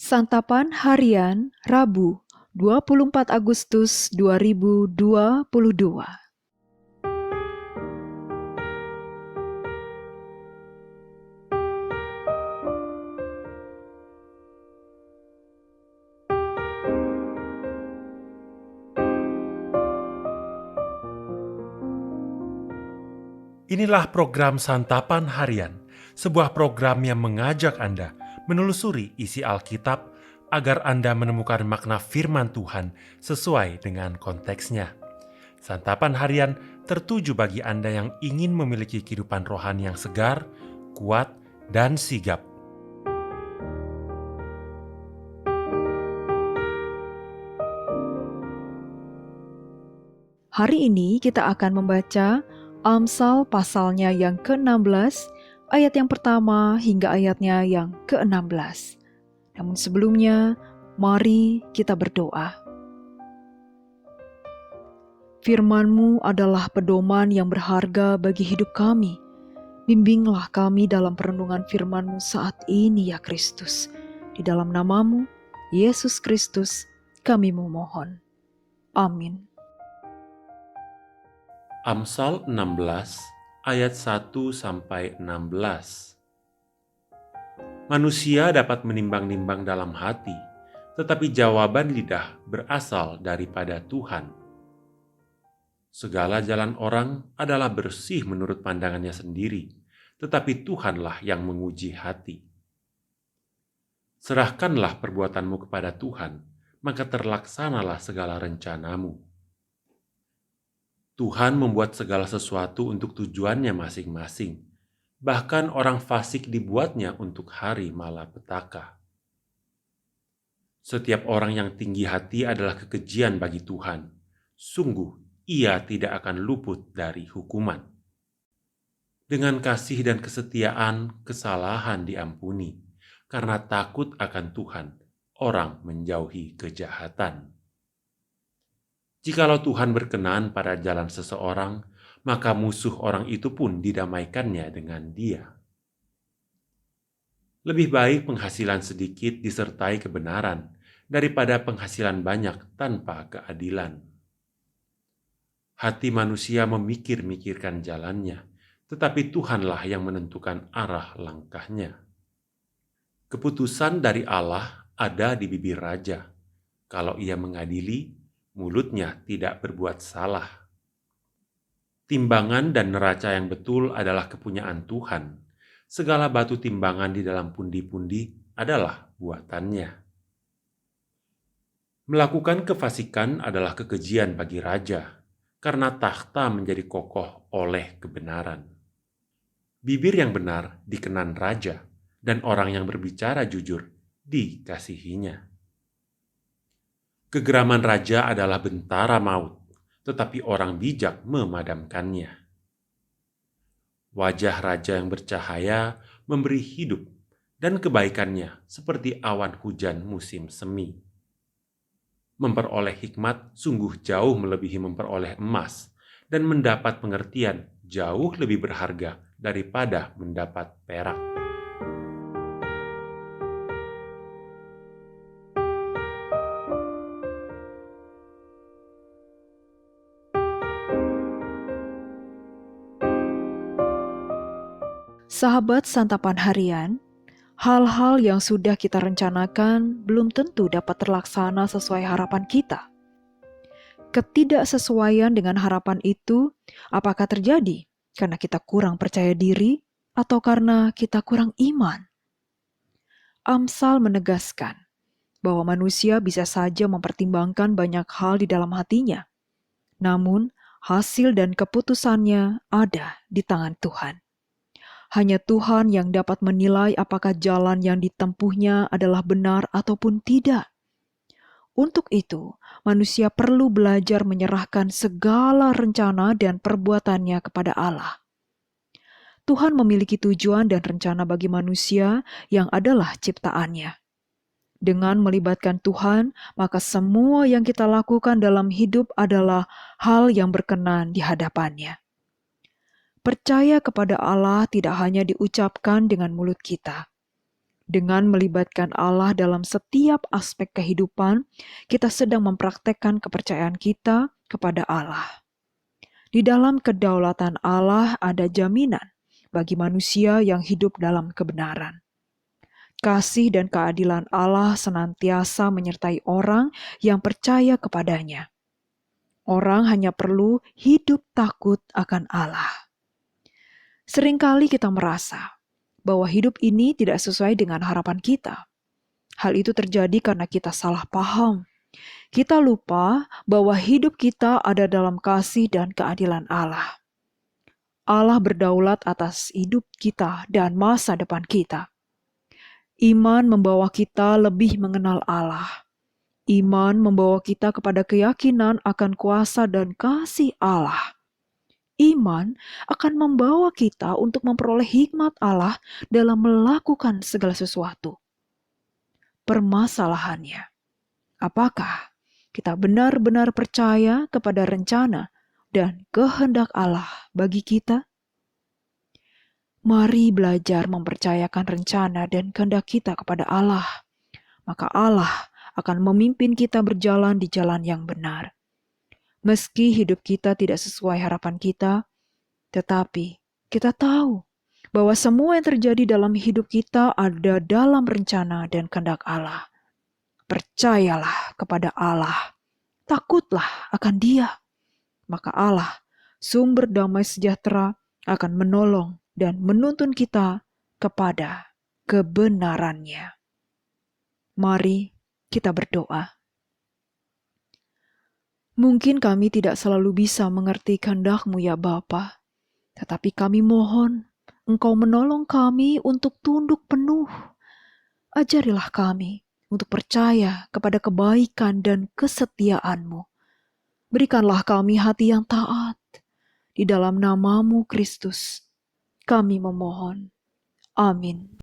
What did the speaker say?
Santapan Harian Rabu 24 Agustus 2022. Inilah program Santapan Harian, sebuah program yang mengajak Anda menelusuri isi Alkitab agar Anda menemukan makna firman Tuhan sesuai dengan konteksnya. Santapan Harian tertuju bagi Anda yang ingin memiliki kehidupan rohani yang segar, kuat, dan sigap. Hari ini kita akan membaca Amsal pasalnya yang ke-16, ayat yang pertama hingga ayatnya yang ke-16. Namun sebelumnya, mari kita berdoa. Firman-Mu adalah pedoman yang berharga bagi hidup kami. Bimbinglah kami dalam perenungan firman-Mu saat ini ya Kristus. Di dalam nama-Mu, Yesus Kristus, kami memohon. Amin. Amsal 16 ayat 1-16. Manusia dapat menimbang-nimbang dalam hati, tetapi jawaban lidah berasal daripada Tuhan. Segala jalan orang adalah bersih menurut pandangannya sendiri, tetapi Tuhanlah yang menguji hati. Serahkanlah perbuatanmu kepada Tuhan, maka terlaksanalah segala rencanamu. Tuhan membuat segala sesuatu untuk tujuannya masing-masing. Bahkan orang fasik dibuatnya untuk hari malapetaka. Setiap orang yang tinggi hati adalah kekejian bagi Tuhan. Sungguh, ia tidak akan luput dari hukuman. Dengan kasih dan kesetiaan, kesalahan diampuni. Karena takut akan Tuhan, orang menjauhi kejahatan. Jikalau Tuhan berkenan pada jalan seseorang, maka musuh orang itu pun didamaikannya dengan dia. Lebih baik penghasilan sedikit disertai kebenaran daripada penghasilan banyak tanpa keadilan. Hati manusia memikir-mikirkan jalannya, tetapi Tuhanlah yang menentukan arah langkahnya. Keputusan dari Allah ada di bibir raja. Kalau ia mengadili, mulutnya tidak berbuat salah. Timbangan dan neraca yang betul adalah kepunyaan Tuhan. Segala batu timbangan di dalam pundi-pundi adalah buatannya. Melakukan kefasikan adalah kekejian bagi raja, karena takhta menjadi kokoh oleh kebenaran. Bibir yang benar dikenan raja, dan orang yang berbicara jujur dikasihinya. Kegeraman raja adalah bentara maut, tetapi orang bijak memadamkannya. Wajah raja yang bercahaya memberi hidup, dan kebaikannya seperti awan hujan musim semi. Memperoleh hikmat sungguh jauh melebihi memperoleh emas, dan mendapat pengertian jauh lebih berharga daripada mendapat perak. Sahabat Santapan Harian, hal-hal yang sudah kita rencanakan belum tentu dapat terlaksana sesuai harapan kita. Ketidaksesuaian dengan harapan itu apakah terjadi karena kita kurang percaya diri atau karena kita kurang iman? Amsal menegaskan bahwa manusia bisa saja mempertimbangkan banyak hal di dalam hatinya. Namun, hasil dan keputusannya ada di tangan Tuhan. Hanya Tuhan yang dapat menilai apakah jalan yang ditempuhnya adalah benar ataupun tidak. Untuk itu, manusia perlu belajar menyerahkan segala rencana dan perbuatannya kepada Allah. Tuhan memiliki tujuan dan rencana bagi manusia yang adalah ciptaannya. Dengan melibatkan Tuhan, maka semua yang kita lakukan dalam hidup adalah hal yang berkenan di hadapannya. Percaya kepada Allah tidak hanya diucapkan dengan mulut kita, Dengan melibatkan Allah dalam setiap aspek kehidupan, kita sedang mempraktekkan kepercayaan kita kepada Allah. Di dalam kedaulatan Allah ada jaminan bagi manusia yang hidup dalam kebenaran. Kasih dan keadilan Allah senantiasa menyertai orang yang percaya kepadanya. Orang hanya perlu hidup takut akan Allah. Seringkali kita merasa bahwa hidup ini tidak sesuai dengan harapan kita. Hal itu terjadi karena kita salah paham. Kita lupa bahwa hidup kita ada dalam kasih dan keadilan Allah. Allah berdaulat atas hidup kita dan masa depan kita. Iman membawa kita lebih mengenal Allah. Iman membawa kita kepada keyakinan akan kuasa dan kasih Allah. Iman akan membawa kita untuk memperoleh hikmat Allah dalam melakukan segala sesuatu. Permasalahannya, apakah kita benar-benar percaya kepada rencana dan kehendak Allah bagi kita? Mari belajar mempercayakan rencana dan kehendak kita kepada Allah. Maka Allah akan memimpin kita berjalan di jalan yang benar. Meski hidup kita tidak sesuai harapan kita, tetapi kita tahu bahwa semua yang terjadi dalam hidup kita ada dalam rencana dan kehendak Allah. Percayalah kepada Allah, takutlah akan Dia. Maka Allah, sumber damai sejahtera, akan menolong dan menuntun kita kepada kebenarannya. Mari kita berdoa. Mungkin kami tidak selalu bisa mengerti kehendak-Mu ya Bapa, tetapi kami mohon Engkau menolong kami untuk tunduk penuh. Ajarilah kami untuk percaya kepada kebaikan dan kesetiaan-Mu. Berikanlah kami hati yang taat. Di dalam nama-Mu Kristus, kami memohon. Amin.